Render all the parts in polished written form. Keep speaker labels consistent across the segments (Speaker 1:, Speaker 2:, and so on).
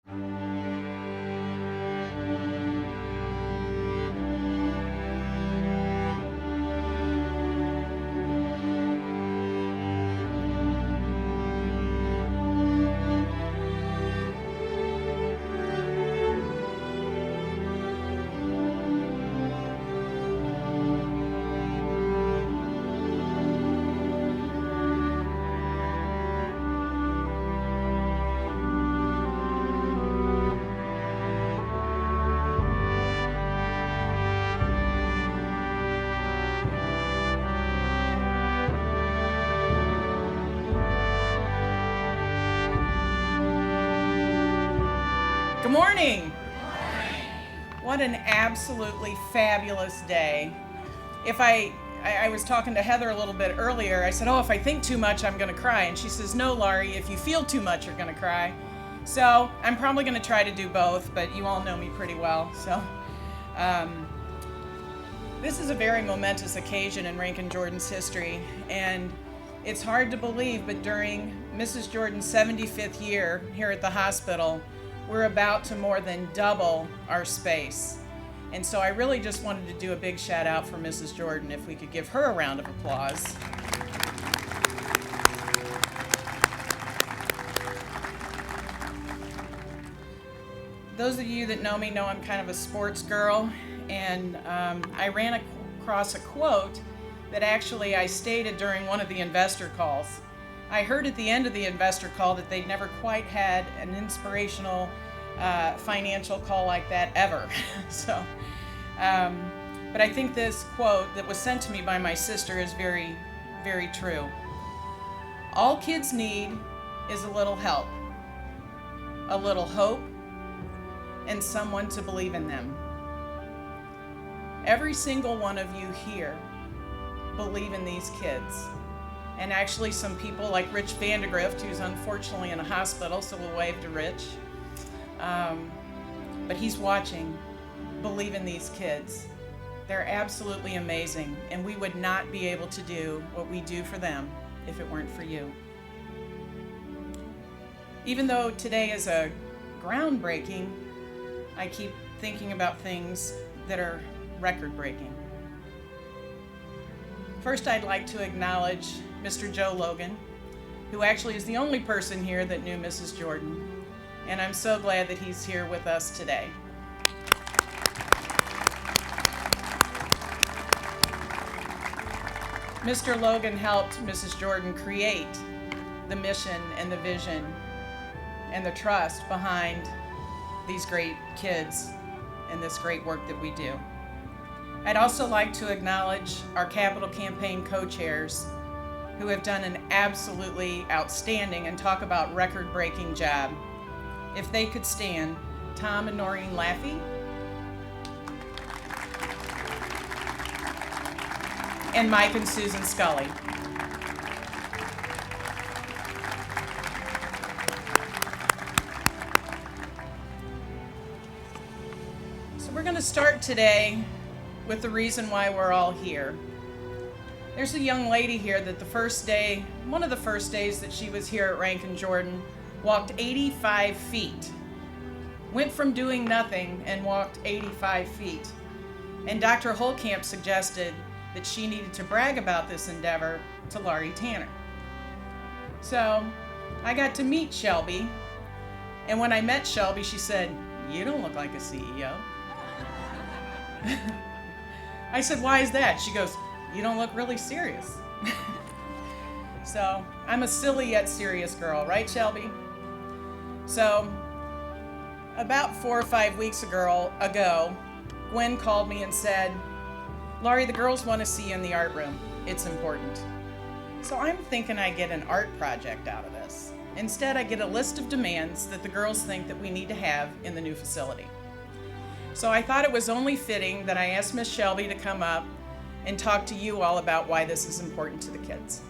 Speaker 1: Good morning. What an absolutely fabulous day. If I was talking to Heather a little bit earlier, I said, oh, if I think too much, I'm going to cry. And she says, no, Laurie, if you feel too much, you're going to cry. So I'm probably going to try to do both, but you all know me pretty well. So this is a very momentous occasion in Ranken Jordan's history. And it's hard to believe, but during Mrs. Jordan's 75th year here at the hospital, we're about to more than double our space. And so I really just wanted to do a big shout out for Mrs. Jordan, if we could give her a round of applause. Those of you that know me know I'm kind of a sports girl, and I ran across a quote that actually I stated during one of the investor calls. I heard at the end of the investor call that they'd never quite had an inspirational financial call like that ever. But I think this quote that was sent to me by my sister is very, very true. All kids need is a little help, a little hope, and someone to believe in them. Every single one of you here believe in these kids. And actually some people like Rich Vandegrift, who's unfortunately in a hospital, so we'll wave to Rich. But he's watching, believe in these kids. They're absolutely amazing, and we would not be able to do what we do for them if it weren't for you. Even though today is a groundbreaking, I keep thinking about things that are record-breaking. First, I'd like to acknowledge Mr. Joe Logan, who actually is the only person here that knew Mrs. Jordan, and I'm so glad that he's here with us today. Mr. Logan helped Mrs. Jordan create the mission and the vision and the trust behind these great kids and this great work that we do. I'd also like to acknowledge our capital campaign co-chairs who have done an absolutely outstanding and talk about record-breaking job. If they could stand, Tom and Noreen Laffey, and Mike and Susan Scully. So we're going to start today with the reason why we're all here. There's a young lady here that one of the first days that she was here at Ranken Jordan, walked 85 feet. Went from doing nothing and walked 85 feet. And Dr. Holtkamp suggested that she needed to brag about this endeavor to Laurie Tanner. So I got to meet Shelby, and when I met Shelby, she said, "You don't look like a CEO." I said, "Why is that?" She goes, "You don't look really serious." So I'm a silly yet serious girl, right, Shelby? So about 4 or 5 weeks ago, Gwen called me and said, "Laurie, the girls want to see you in the art room. It's important." So I'm thinking I get an art project out of this. Instead, I get a list of demands that the girls think that we need to have in the new facility. So I thought it was only fitting that I asked Miss Shelby to come up and talk to you all about why this is important to the kids.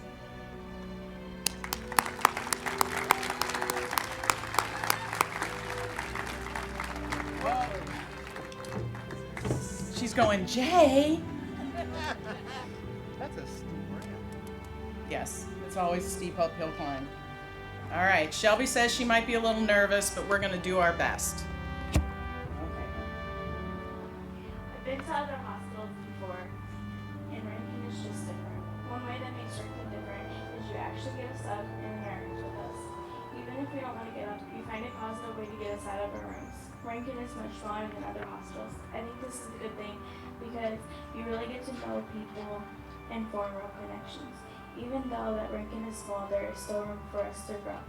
Speaker 1: She's going, "Jay."
Speaker 2: That's a steep ramp.
Speaker 1: Yes, it's always a steep uphill climb. All right, Shelby says she might be a little nervous, but we're going to do our best.
Speaker 2: I've been to other hospitals before, and Ranken is just different. One way that makes Ranken different is you actually get us up and nurse with us. Even if we don't want to get up, you find a positive way to get us out of our rooms. Ranken is much smaller than other hospitals. I think this is a good thing because you really get to know people and form real connections. Even though that Ranken is small, there is still room for us to grow.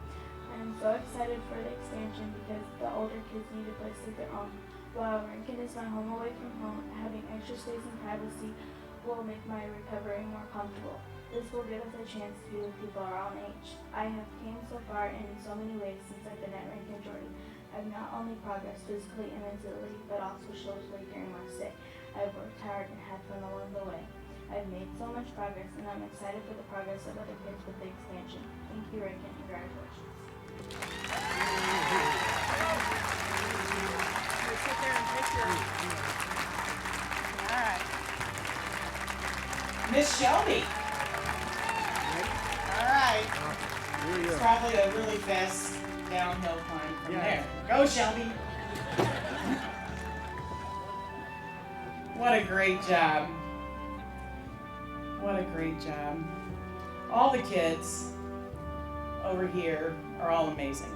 Speaker 2: I am so excited for the expansion because the older kids need a place of their own. While Ranken is my home away from home, having extra space and privacy will make my recovery more comfortable. This will give us a chance to be with people our own age. I have came so far in so many ways since I've been at Ranken Jordan. I've not only progressed physically and mentally, but also socially during my stay. I've worked hard and had fun along the way. I've made so much progress, and I'm excited for the progress of other kids with the expansion. Thank you, Ranken. Congratulations.
Speaker 1: Sit there and take your... All right. Miss Shelby. All right. It's probably a really fast downhill climb from there. Go, Shelby. What a great job. What a great job. All the kids over here are all amazing.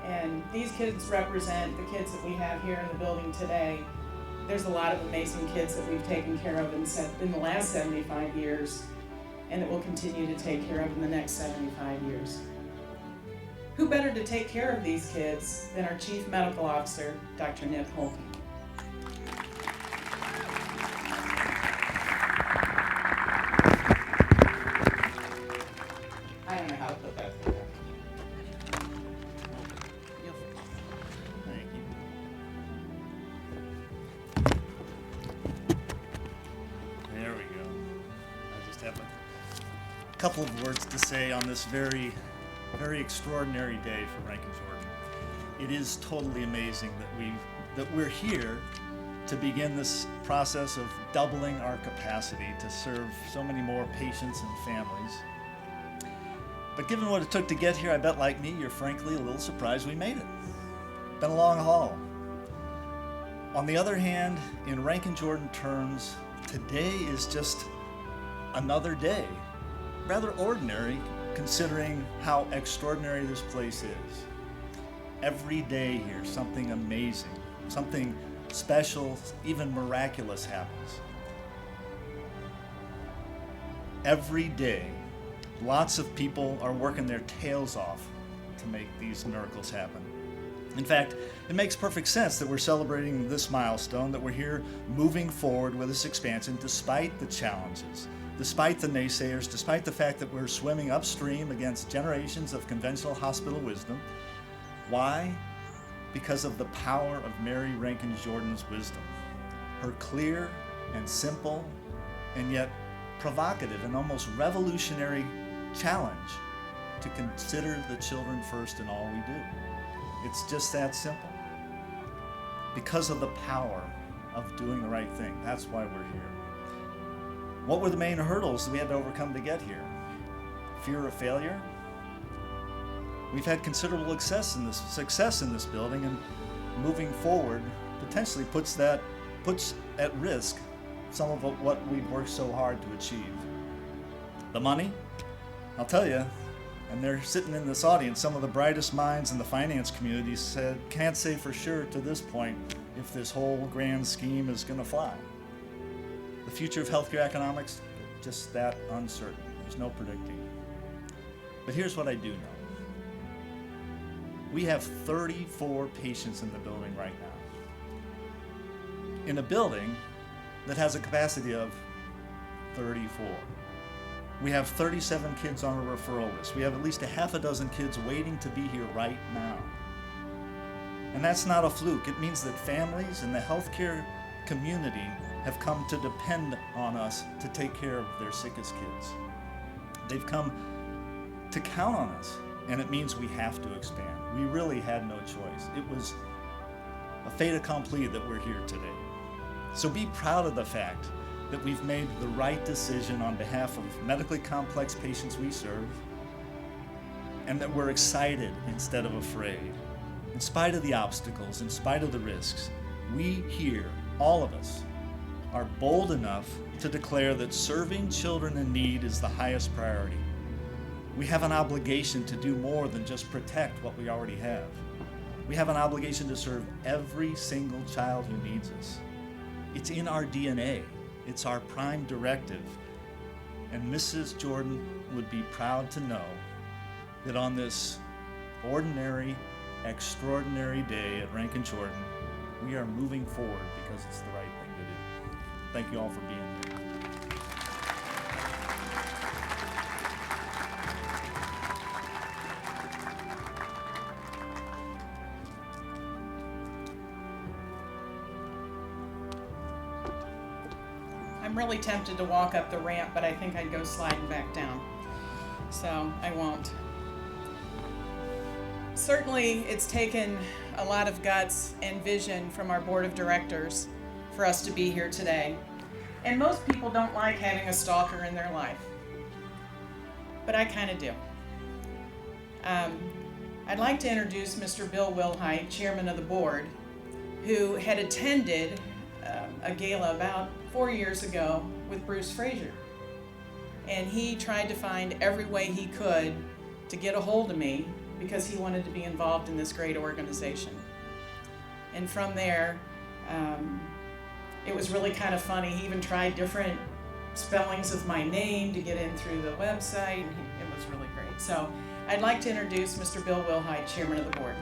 Speaker 1: And these kids represent the kids that we have here in the building today. There's a lot of amazing kids that we've taken care of in the last 75 years, and that we'll continue to take care of in the next 75 years. Who better to take care of these kids than our Chief Medical Officer, Dr. Nick Holke. I don't know how to put that thing back.
Speaker 3: Thank you. There we go. I just have a couple of words to say on this very, very extraordinary day for Ranken Jordan. It is totally amazing that we're here to begin this process of doubling our capacity to serve so many more patients and families. But given what it took to get here, I bet like me, you're frankly a little surprised we made it. Been a long haul. On the other hand, in Ranken Jordan terms, today is just another day. Rather ordinary considering how extraordinary this place is. Every day here, something amazing, something special, even miraculous happens. Every day, lots of people are working their tails off to make these miracles happen. In fact, it makes perfect sense that we're celebrating this milestone, that we're here moving forward with this expansion despite the challenges, despite the naysayers, despite the fact that we're swimming upstream against generations of conventional hospital wisdom. Why? Because of the power of Mary Ranken Jordan's wisdom. Her clear and simple and yet provocative and almost revolutionary challenge to consider the children first in all we do. It's just that simple. Because of the power of doing the right thing. That's why we're here. What were the main hurdles that we had to overcome to get here? Fear of failure? We've had considerable success in this building, and moving forward potentially puts at risk some of what we've worked so hard to achieve. The money? I'll tell you, and they're sitting in this audience, some of the brightest minds in the finance community can't say for sure to this point if this whole grand scheme is going to fly. The future of healthcare economics, just that uncertain. There's no predicting. But here's what I do know. We have 34 patients in the building right now. In a building that has a capacity of 34. We have 37 kids on a referral list. We have at least a half a dozen kids waiting to be here right now. And that's not a fluke. It means that families and the healthcare community have come to depend on us to take care of their sickest kids. They've come to count on us, and it means we have to expand. We really had no choice. It was a fait accompli that we're here today. So be proud of the fact that we've made the right decision on behalf of medically complex patients we serve, and that we're excited instead of afraid. In spite of the obstacles, in spite of the risks, we here, all of us, are bold enough to declare that serving children in need is the highest priority. We have an obligation to do more than just protect what we already have. We have an obligation to serve every single child who needs us. It's in our DNA. It's our prime directive. And Mrs. Jordan would be proud to know that on this ordinary, extraordinary day at Ranken Jordan, we are moving forward because it's the right thing to do. Thank you all for being here.
Speaker 1: I'm really tempted to walk up the ramp, but I think I'd go sliding back down. So I won't. Certainly, it's taken a lot of guts and vision from our board of directors for us to be here today. And most people don't like having a stalker in their life. But I kind of do. I'd like to introduce Mr. Bill Wilhite, chairman of the board, who had attended a gala about 4 years ago with Bruce Frazier. And he tried to find every way he could to get a hold of me because he wanted to be involved in this great organization. And from there, it was really kind of funny. He even tried different spellings of my name to get in through the website. It was really great. So I'd like to introduce Mr. Bill Wilhite, chairman of the board.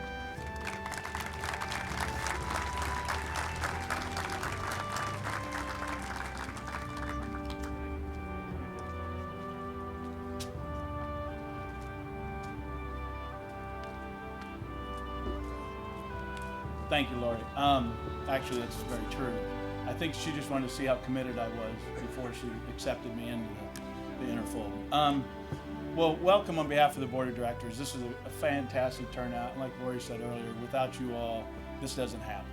Speaker 4: Thank you, Lori. Actually, that's very true. I think she just wanted to see how committed I was before she accepted me into the inner fold. Well, welcome on behalf of the board of directors. This is a fantastic turnout. And like Lori said earlier, without you all, this doesn't happen.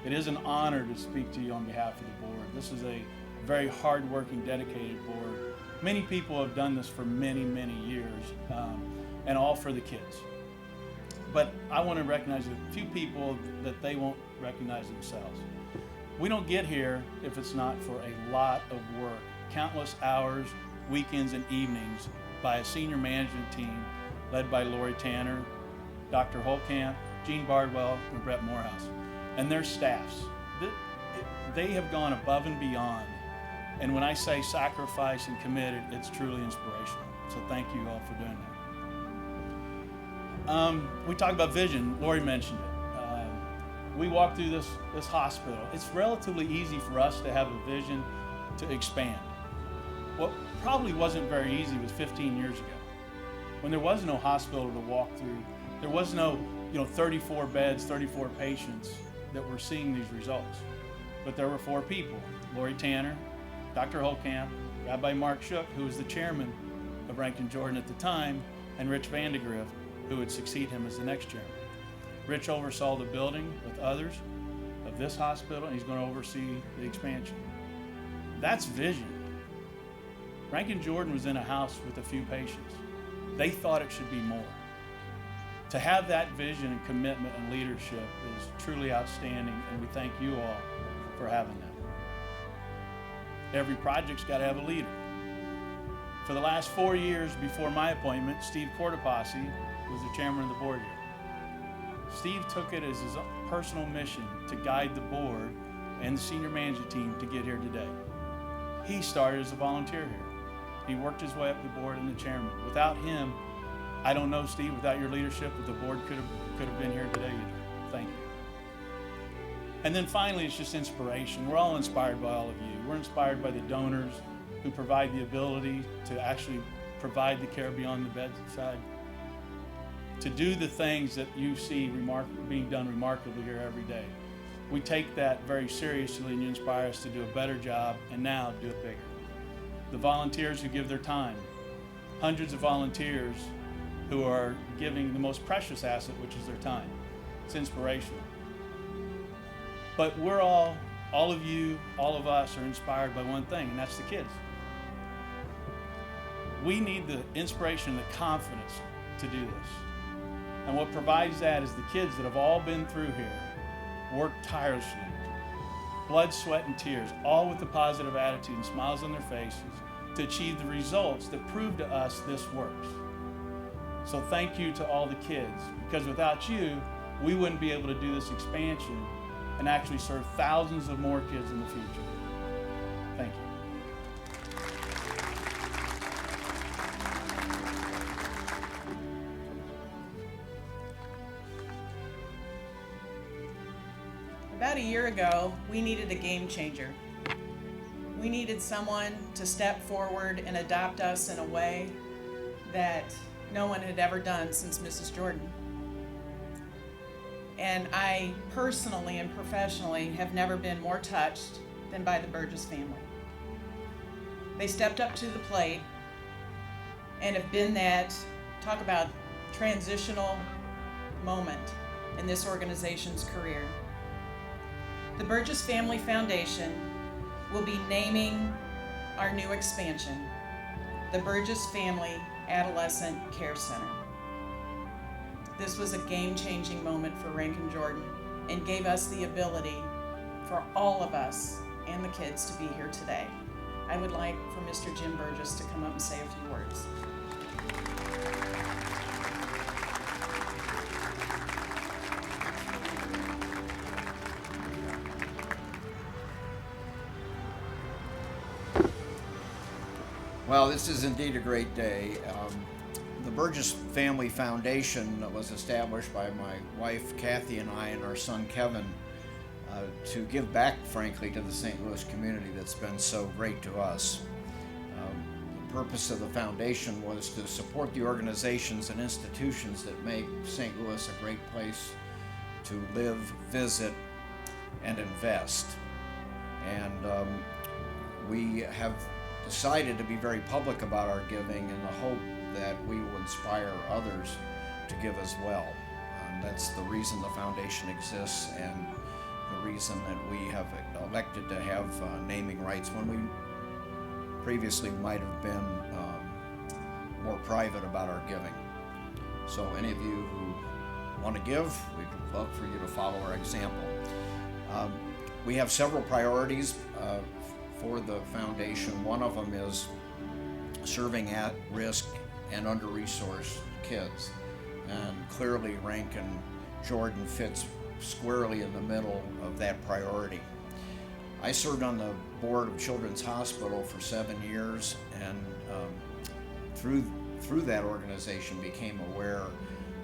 Speaker 4: It is an honor to speak to you on behalf of the board. This is a very hardworking, dedicated board. Many people have done this for many, many years, and all for the kids. But I want to recognize a few people that they won't recognize themselves. We don't get here if it's not for a lot of work, countless hours, weekends, and evenings by a senior management team led by Lori Tanner, Dr. Holtkamp, Gene Bardwell, and Brett Morehouse, and their staffs. They have gone above and beyond. And when I say sacrifice and committed, it's truly inspirational. So thank you all for doing that. We talked about vision. Lori mentioned it. We walk through this hospital. It's relatively easy for us to have a vision to expand. What probably wasn't very easy was 15 years ago, when there was no hospital to walk through. There was no 34 beds, 34 patients that were seeing these results. But there were 4 people: Lori Tanner, Dr. Holtkamp, Rabbi Mark Shook, who was the chairman of Ranken Jordan at the time, and Rich Vandegrift, who would succeed him as the next chairman. Rich oversaw the building with others of this hospital, and he's going to oversee the expansion. That's vision. Ranken Jordan was in a house with a few patients. They thought it should be more. To have that vision and commitment and leadership is truly outstanding, and we thank you all for having that. Every project's got to have a leader. For the last 4 years before my appointment, Steve Cortopassi was the chairman of the board here. Steve took it as his personal mission to guide the board and the senior management team to get here today. He started as a volunteer here. He worked his way up the board and the chairman. Without him, I don't know, Steve, without your leadership, that the board could have been here today either. Thank you. And then finally, it's just inspiration. We're all inspired by all of you. We're inspired by the donors who provide the ability to actually provide the care beyond the bedside, to do the things that you see being done remarkably here every day. We take that very seriously, and you inspire us to do a better job, and now do it bigger. The volunteers who give their time, hundreds of volunteers who are giving the most precious asset, which is their time. It's inspirational. But we're all of you, all of us are inspired by one thing, and that's the kids. We need the inspiration and the confidence to do this. And what provides that is the kids that have all been through here, worked tirelessly, blood, sweat, and tears, all with a positive attitude and smiles on their faces to achieve the results that prove to us this works. So thank you to all the kids, because without you, we wouldn't be able to do this expansion and actually serve thousands of more kids in the future. Thank you.
Speaker 1: About a year ago, we needed a game changer. We needed someone to step forward and adopt us in a way that no one had ever done since Mrs. Jordan. And I personally and professionally have never been more touched than by the Burgess family. They stepped up to the plate and have been that, talk about transitional moment in this organization's career. The Burgess Family Foundation will be naming our new expansion, the Burgess Family Adolescent Care Center. This was a game-changing moment for Ranken Jordan and gave us the ability for all of us and the kids to be here today. I would like for Mr. Jim Burgess to come up and say a few words.
Speaker 5: Well, this is indeed a great day. The Burgess Family Foundation was established by my wife Kathy and I and our son Kevin to give back, frankly, to the St. Louis community that's been so great to us. The purpose of the foundation was to support the organizations and institutions that make St. Louis a great place to live, visit, and invest. And we have decided to be very public about our giving in the hope that we will inspire others to give as well. That's the reason the foundation exists and the reason that we have elected to have naming rights when we previously might have been more private about our giving. So any of you who want to give, we'd love for you to follow our example. We have several priorities for the foundation. One of them is serving at-risk and under-resourced kids. And clearly Ranken Jordan fits squarely in the middle of that priority. I served on the board of Children's Hospital for 7 years, and through that organization became aware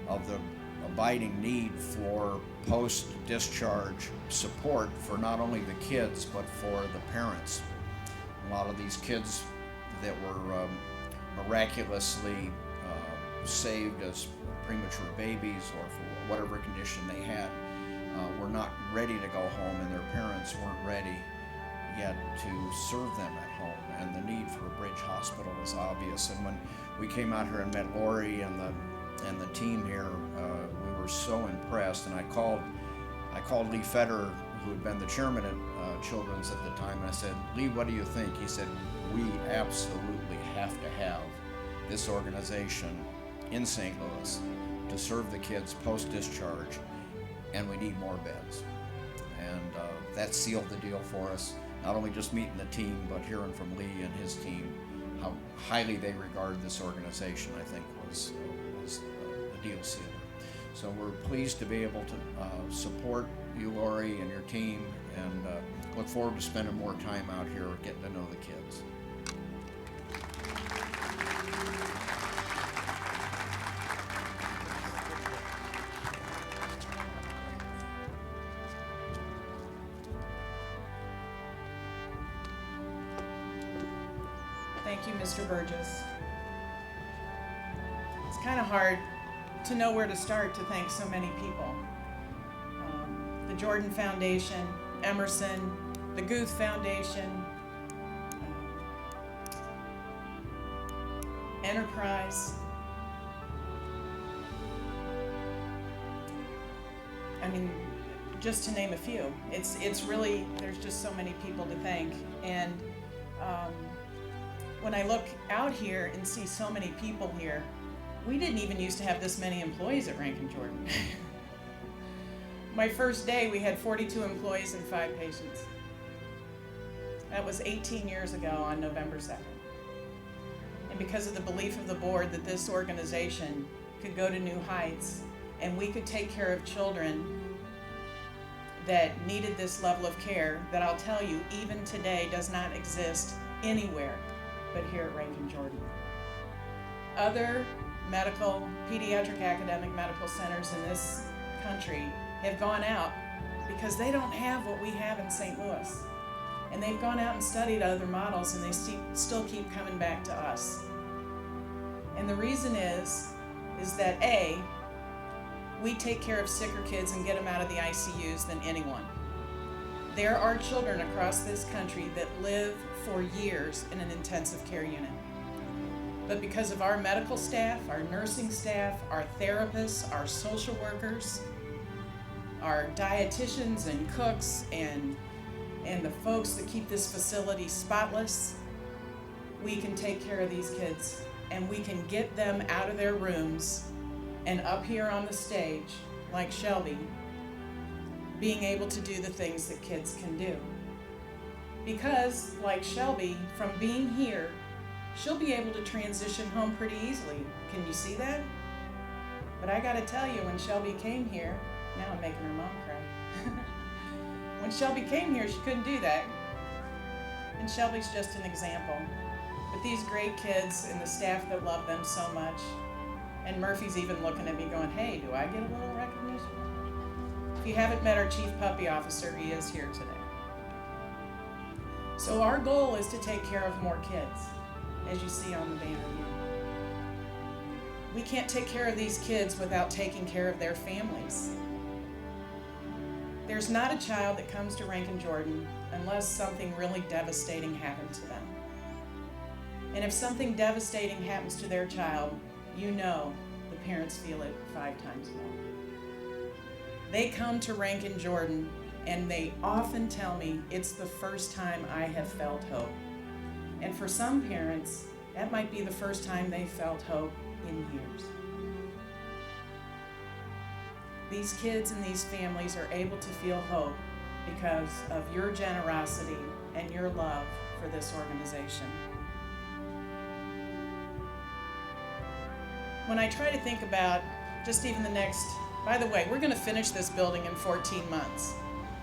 Speaker 5: of the abiding need for post-discharge support for not only the kids but for the parents. A lot of these kids that were miraculously saved as premature babies or for whatever condition they had were not ready to go home, and their parents weren't ready yet to serve them at home, and the need for a bridge hospital was obvious. And when we came out here and met Lori and the team here, we were so impressed, and I called Lee Fetter, who had been the chairman at Children's at the time, and I said, "Lee, what do you think?" He said, "We absolutely have to have this organization in St. Louis to serve the kids post-discharge, and we need more beds." And that sealed the deal for us, not only just meeting the team, but hearing from Lee and his team how highly they regard this organization, I think was a deal sealer. So we're pleased to be able to support you, Lori, and your team, and look forward to spending more time out here getting to know the kids.
Speaker 1: Thank you, Mr. Burgess. It's kind of hard to know where to start to thank so many people. The Jordan Foundation, Emerson, the Guth Foundation, Enterprise. I mean, just to name a few. It's really, there's just so many people to thank. And when I look out here and see so many people here, We didn't even used to have this many employees at Ranken Jordan. My first day, we had 42 employees and 5 patients. That was 18 years ago on November 2nd. And because of the belief of the board that this organization could go to new heights and we could take care of children that needed this level of care, that I'll tell you, even today does not exist anywhere but here at Ranken Jordan. Other pediatric academic medical centers in this country have gone out because they don't have what we have in St. Louis. And they've gone out and studied other models, and they still keep coming back to us. And the reason is that A, we take care of sicker kids and get them out of the ICUs than anyone. There are children across this country that live for years in an intensive care unit. But because of our medical staff, our nursing staff, our therapists, our social workers, our dietitians and cooks, and the folks that keep this facility spotless, we can take care of these kids, and we can get them out of their rooms and up here on the stage, like Shelby, being able to do the things that kids can do. Because, like Shelby, from being here, she'll be able to transition home pretty easily. Can you see that? But I gotta tell you, when Shelby came here, now I'm making her mom cry. When Shelby came here, she couldn't do that. And Shelby's just an example. But these great kids and the staff that love them so much, and Murphy's even looking at me going, hey, do I get a little recognition? If you haven't met our chief puppy officer, he is here today. So our goal is to take care of more kids, as you see on the banner here. We can't take care of these kids without taking care of their families. There's not a child that comes to Ranken Jordan unless something really devastating happened to them. And if something devastating happens to their child, you know the parents feel it 5 times more. They come to Ranken Jordan and they often tell me it's the first time I have felt hope. And for some parents, that might be the first time they felt hope in years. These kids and these families are able to feel hope because of your generosity and your love for this organization. When I try to think about just even the next, by the way, we're going to finish this building in 14 months.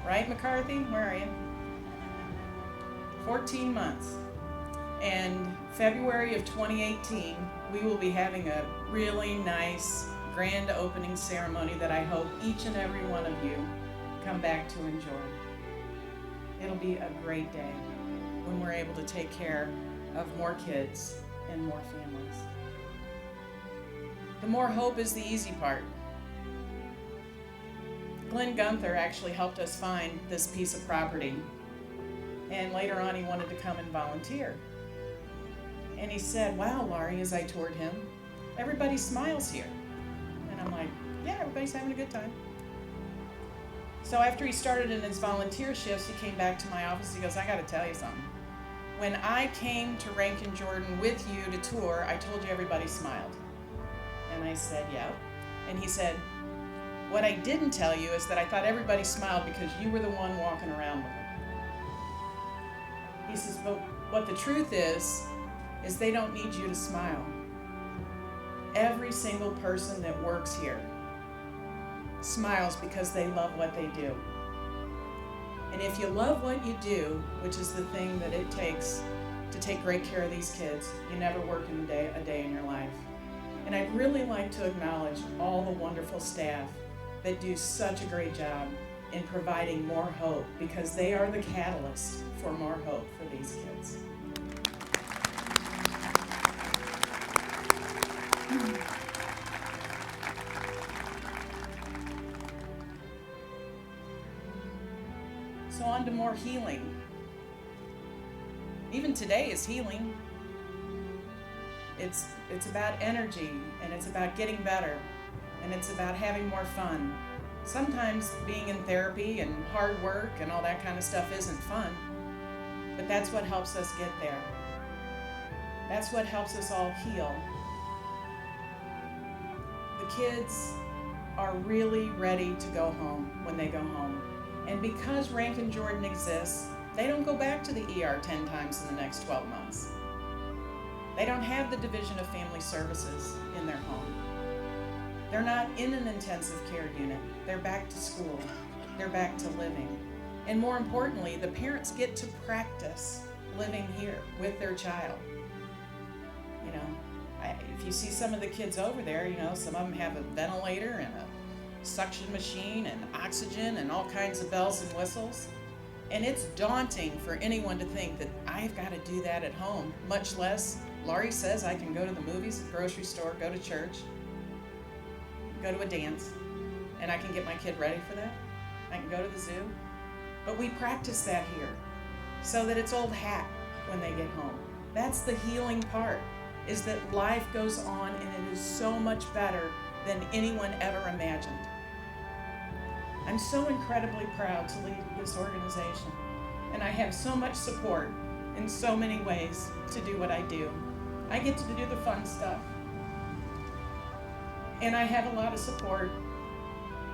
Speaker 1: Right, McCarthy? Where are you? 14 months. And February of 2018, we will be having a really nice grand opening ceremony that I hope each and every one of you come back to enjoy. It'll be a great day when we're able to take care of more kids and more families. The more hope is the easy part. Glenn Gunther actually helped us find this piece of property, and later on he wanted to come and volunteer. And he said, wow, Laurie, as I toured him, everybody smiles here. And I'm like, yeah, everybody's having a good time. So after he started in his volunteer shifts, he came back to my office. He goes, I got to tell you something. When I came to Ranken Jordan with you to tour, I told you everybody smiled. And I said, yeah. And he said, what I didn't tell you is that I thought everybody smiled because you were the one walking around with them. He says, but what the truth is they don't need you to smile. Every single person that works here smiles because they love what they do. And if you love what you do, which is the thing that it takes to take great care of these kids, you never work a day in your life. And I'd really like to acknowledge all the wonderful staff that do such a great job in providing more hope, because they are the catalyst for more hope for these kids. So on to more healing. Even today is healing. It's about energy, and it's about getting better, and it's about having more fun. Sometimes being in therapy and hard work and all that kind of stuff isn't fun, but that's what helps us get there. That's what helps us all heal. kids are really ready to go home when they go home. And because Ranken Jordan exists, they don't go back to the ER 10 times in the next 12 months. They don't have the Division of Family Services in their home. They're not in an intensive care unit. They're back to school. They're back to living. And more importantly, the parents get to practice living here with their child. You know, if you see some of the kids over there, you know, some of them have a ventilator and a suction machine and oxygen and all kinds of bells and whistles. And it's daunting for anyone to think that I've got to do that at home, much less Laurie says I can go to the movies, the grocery store, go to church, go to a dance, and I can get my kid ready for that. I can go to the zoo. But we practice that here so that it's old hat when they get home. That's the healing part, is that life goes on and it is so much better than anyone ever imagined. I'm so incredibly proud to lead this organization, and I have so much support in so many ways to do what I do. I get to do the fun stuff, and I have a lot of support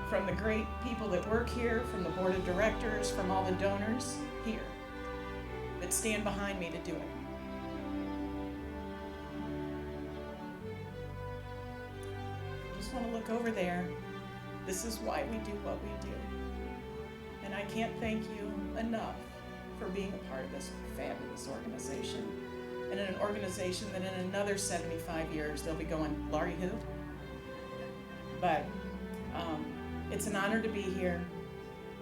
Speaker 1: from the great people that work here, from the board of directors, from all the donors here that stand behind me to do it. I just want to look over there. This is why we do what we do. And I can't thank you enough for being a part of this fabulous organization. And an organization that in another 75 years, they'll be going, Laurie who? But it's an honor to be here.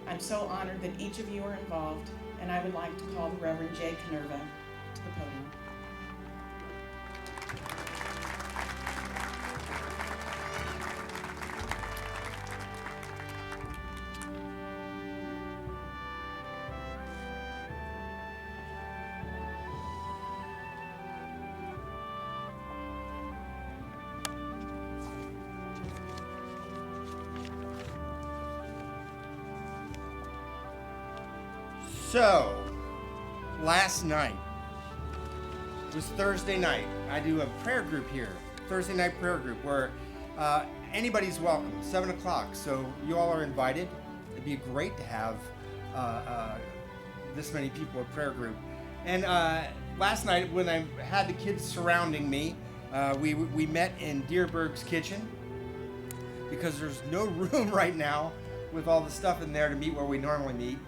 Speaker 1: I'm so honored that each of you are involved. And I would like to call the Reverend Jay Canerva to the podium.
Speaker 6: So, last night was Thursday night. I do a prayer group here, Thursday night prayer group, where anybody's welcome, 7 o'clock. So you all are invited. It'd be great to have this many people at prayer group. And last night, when I had the kids surrounding me, we met in Deerberg's kitchen because there's no room right now with all the stuff in there to meet where we normally meet.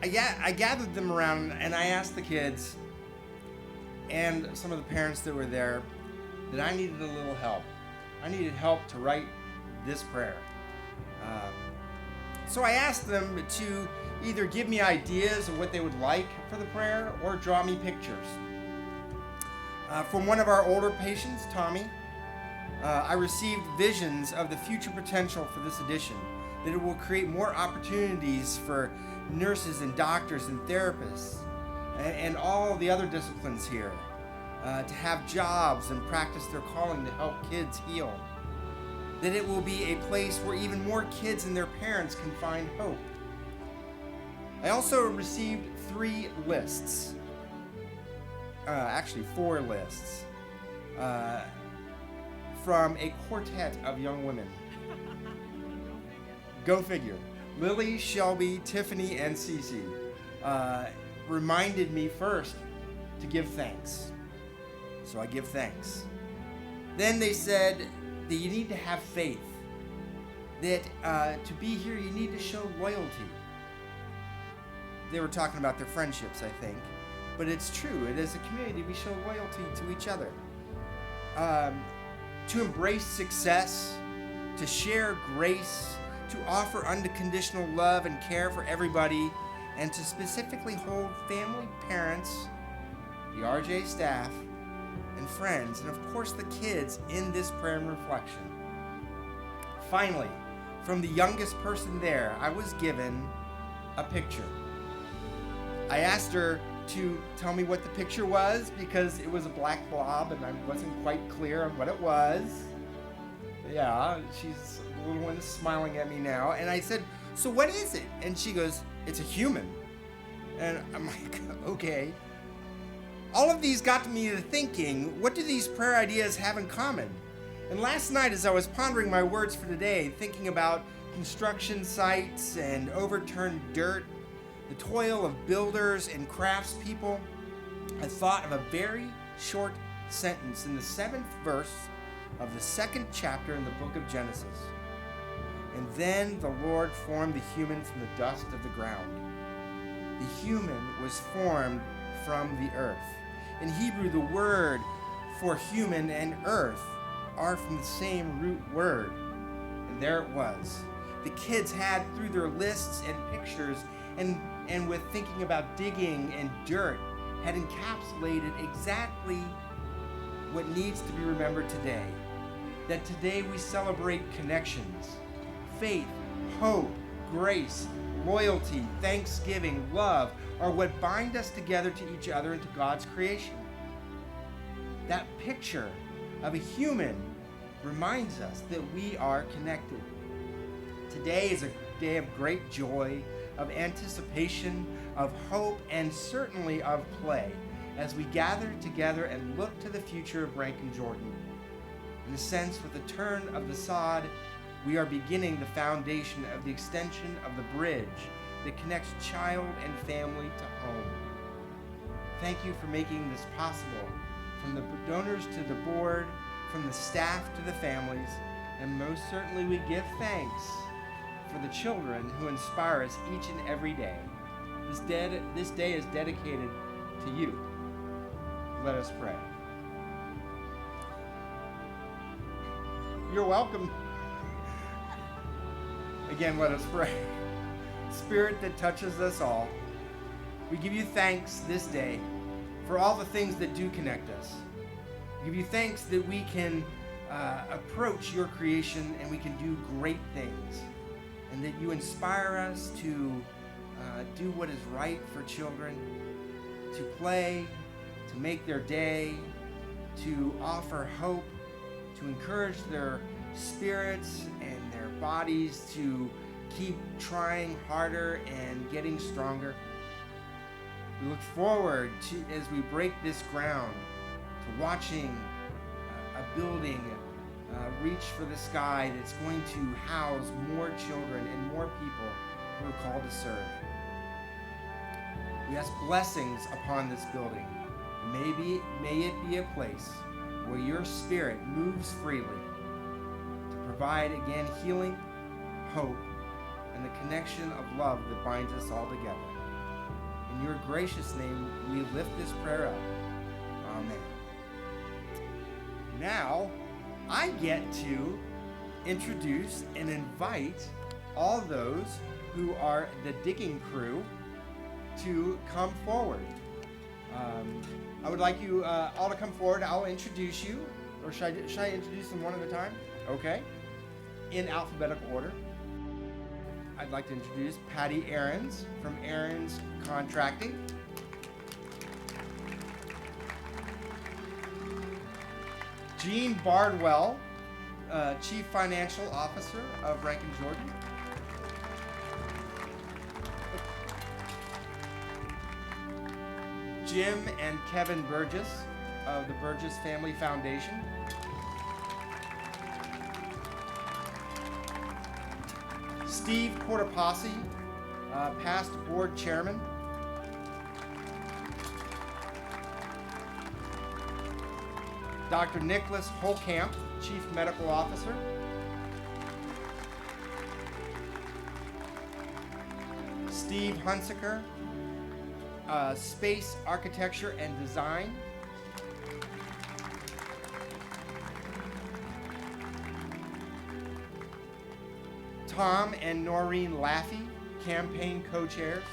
Speaker 6: I gathered them around and I asked the kids and some of the parents that were there that I needed a little help. I needed help to write this prayer. So I asked them to either give me ideas of what they would like for the prayer or draw me pictures. From one of our older patients, Tommy, I received visions of the future potential for this edition, that it will create more opportunities for nurses and doctors and therapists and all the other disciplines here to have jobs and practice their calling to help kids heal. That it will be a place where even more kids and their parents can find hope. I also received 3 lists, actually 4 lists, from a quartet of young women. Go figure. Lily, Shelby, Tiffany, and Cece reminded me first to give thanks. So I give thanks. Then they said that you need to have faith. That to be here, you need to show loyalty. They were talking about their friendships, I think. But it's true. It is a community. We show loyalty to each other. To embrace success, to share grace, to offer unconditional love and care for everybody, and to specifically hold family, parents, the RJ staff, and friends, and of course the kids in this prayer and reflection. Finally, from the youngest person there, I was given a picture. I asked her to tell me what the picture was because it was a black blob and I wasn't quite clear on what it was. Yeah, she's the little one is smiling at me now. And I said, so what is it? And she goes, it's a human. And I'm like, okay. All of these got me to thinking, what do these prayer ideas have in common? And last night, as I was pondering my words for today, thinking about construction sites and overturned dirt, the toil of builders and craftspeople, I thought of a very short sentence in the 7th verse of the 2nd chapter in the book of Genesis. And then the Lord formed the human from the dust of the ground. The human was formed from the earth. In Hebrew, the word for human and earth are from the same root word. And there it was. The kids had, through their lists and pictures and with thinking about digging and dirt, had encapsulated exactly what needs to be remembered today. That today we celebrate connections, faith, hope, grace, loyalty, thanksgiving, love are what bind us together to each other and to God's creation. That picture of a human reminds us that we are connected. Today is a day of great joy, of anticipation, of hope, and certainly of play as we gather together and look to the future of Ranken, Jordan. In a sense, with the turn of the sod, we are beginning the foundation of the extension of the bridge that connects child and family to home. Thank you for making this possible, from the donors to the board, from the staff to the families, and most certainly we give thanks for the children who inspire us each and every day. This day is dedicated to you. Let us pray. You're welcome. Again, let us pray. Spirit that touches us all, we give you thanks this day for all the things that do connect us. We give you thanks that we can approach your creation and we can do great things, and that you inspire us to do what is right for children, to play, to make their day, to offer hope, to encourage their spirits and their bodies to keep trying harder and getting stronger. We look forward to, as we break this ground, to watching a building reach for the sky that's going to house more children and more people who are called to serve. We ask blessings upon this building. May it be a place where your spirit moves freely to provide again healing, hope, and the connection of love that binds us all together. In your gracious name, we lift this prayer up. Amen. Now, I get to introduce and invite all those who are the digging crew to come forward. I would like you all to come forward. I'll introduce you, or should I introduce them one at a time? Okay. In alphabetical order. I'd like to introduce Patty Ahrens from Ahrens Contracting. Jean Bardwell, Chief Financial Officer of Ranken, Jordan. Jim and Kevin Burgess of the Burgess Family Foundation. Steve Cortopassi, past board chairman. Dr. Nicholas Holkamp, Chief Medical Officer. Steve Hunsaker, Space Architecture and Design. Tom and Noreen Laffey, campaign co-chairs.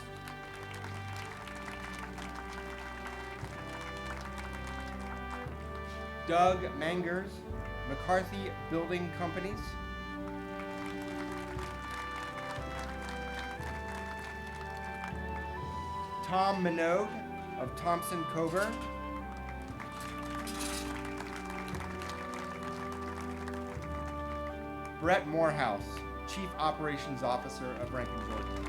Speaker 6: Doug Mangers, McCarthy Building Companies. Tom Minogue of Thompson Coburn. Brett Morehouse, Chief Operations Officer of Ranken, Jordan.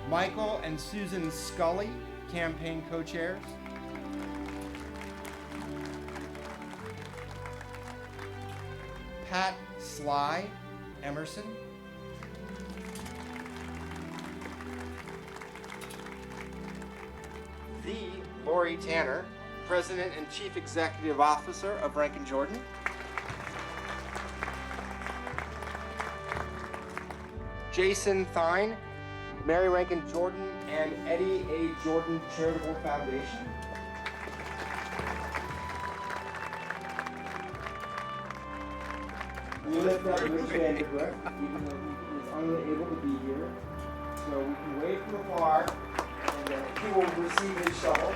Speaker 6: Michael and Susan Scully, campaign co-chairs. Pat Sly Emerson. The Lori Tanner, President and Chief Executive Officer of Ranken Jordan. Jason Thine, Mary Ranken Jordan and Eddie A. Jordan Charitable Foundation. We lift up Rich Vandergrift, even though he is unable to be here. So we can wave from afar, and he will receive his shovel.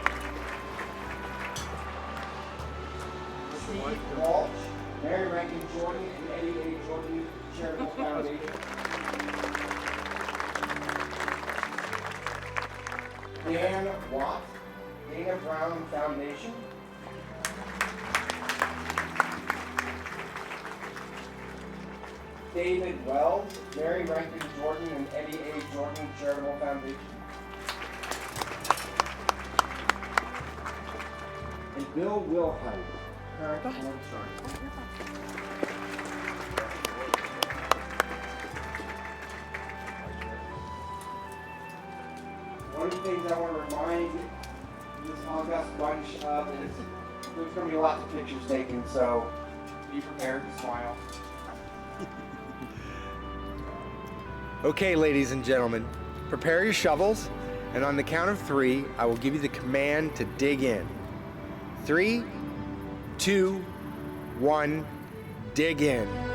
Speaker 6: Steve Walsh, Mary Ranken Jordan and Eddie A. Jordan Charitable Foundation. Dan Watt, Dana Brown Foundation. David Wells, Mary Ranken Jordan and Eddie A. Jordan Charitable Foundation. And Bill Wilhite, current board sergeant. One of the things I want to remind this august bunch of is there's going to be lots of pictures taken, so be prepared to smile. Okay, ladies and gentlemen, prepare your shovels, and on the count of 3, I will give you the command to dig in. 3, 2, 1, dig in.